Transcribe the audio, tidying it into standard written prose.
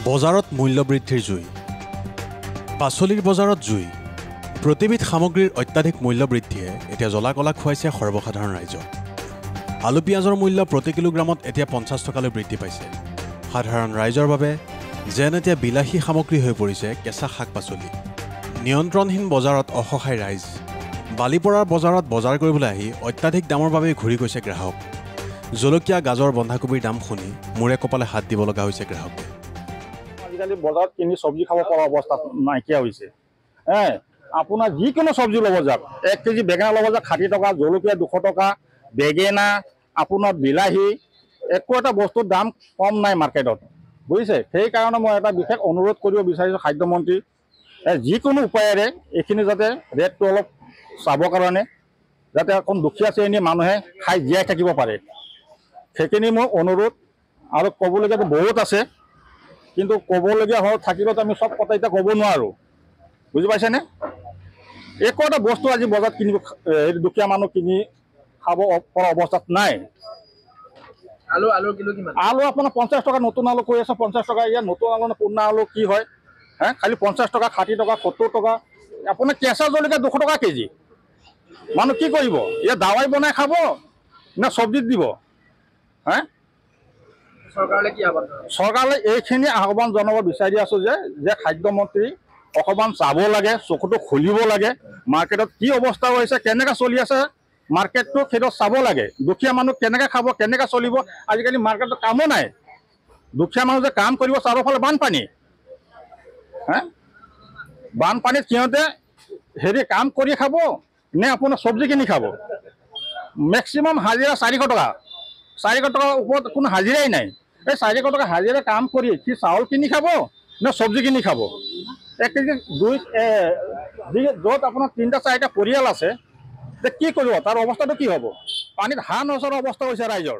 বজাৰত মূল্য বৃদ্ধিৰ জুই পাচলিৰ বজাৰত জুই প্ৰতিবিধ সামগ্ৰীৰ অত্যাধিক মূল্য বৃদ্ধিয়ে এতিয়া জ্বলা-কলা খুৱাইছে সৰ্বসাধাৰণ ৰাইজক আলু পিঁয়াজৰ মূল্য প্ৰতি কিলোগ্ৰামত এতিয়া 50 টকালৈ বৃদ্ধি পাইছে সাধাৰণ ৰাইজৰ বাবে যেন এতিয়া বিলাহী সামগ্ৰী হৈ পৰিছে কেঁচা শাক-পাচলি নিয়ন্ত্ৰণহীন বজাৰত অসহায় ৰাইজ বালিপৰাৰ বজাৰত বজাৰ কৰিবলৈ আহি অত্যাধিক দামৰ বাবে ঘূৰি গৈছে গ্ৰাহক জলকীয়া গাজৰ বন্ধাকবিৰ দাম শুনি মূৰে কপালে হাত দিব লগা হৈছে গ্ৰাহকে আজিকালি বজাৰত কিনি চব্জি খাব পৰা অৱস্থা নাইকিয়া হৈছে আপোনাৰ যিকোনো চব্জি ল'ব যাওক 1 কেজি বেঙেনা ল'ব যাওক 60 টকা জলকীয়া 200 টকা বেঙেনা আপোনাৰ বিলাহী একো এটা বস্তুৰ দাম কম নাই মাৰ্কেটত বুজিছে সেইকাৰণে মই এটা বিশেষ অনুৰোধ কৰিব বিচাৰিছোঁ খাদ্যমন্ত্ৰী যিকোনো উপায়েৰে এইখিনি যাতে ৰেটটো অলপ চাবৰ কাৰণে যাতে অকণ দুখীয়া শ্ৰেণীৰ মানুহে খাই জীয়াই থাকিব পাৰে সেইখিনি মোৰ অনুৰোধ আৰু ক'বলগীয়াটো বহুত আছে কিন্তু ক'বলগীয়া হয় থাকিলেও আমি সব কথা এতিয়া ক'ব নোৱাৰোঁ বুজি পাইছেনে একো এটা বস্তু আজি বজাৰত কিনিব দুখীয়া মানুহ কিনি খাব পৰা অৱস্থাত নাই আলু আপোনাৰ 50 টকা নতুন আলু কৈ আছে 50 টকা ইয়াত নতুন আলু পুৰণা আলু কি হয় খালি 50 টকা 60 টকা 70 টকা আপোনাৰ কেঁচা জলকীয়া 200 টকা কেজি মানুহ কি কৰিব ইয়াত দাৱাই বনাই খাব না চব্জিত দিব চৰকাৰলৈ এইখিনি আহ্বান জনাব বিচাৰি আছোঁ যে খাদ্যমন্ত্ৰী অকণমান চাব লাগে চকুটো খুলিব লাগে মাৰ্কেটত কি অৱস্থা হৈছে কেনেকৈ চলি আছে মাৰ্কেটটো সেইটো চাব লাগে দুখীয়া মানুহ কেনেকৈ খাব কেনেকৈ চলিব আজিকালি মাৰ্কেটত কামো নাই দুখীয়া মানুহ যে কাম কৰিব চাৰিওফালে বানপানী বানপানীত সিহঁতে কাম কৰি খাব নে আপোনাৰ চব্জি কিনি খাব মেক্সিমাম হাজিৰা 400 টকা 400 টকাৰ ওপৰত কোনো হাজিৰাই নাই এই 400 টকা হাজিৰা কাম কৰি সি চাউল কিনি খাব নে চব্জি কিনি খাব 1 কেজি য'ত আপোনাৰ 3টা 4টা পৰিয়াল আছে কি কৰিব তাৰ অৱস্থাটো কি হ'ব পানীত হাঁহ নচৰা অৱস্থা হৈছে ৰাইজৰ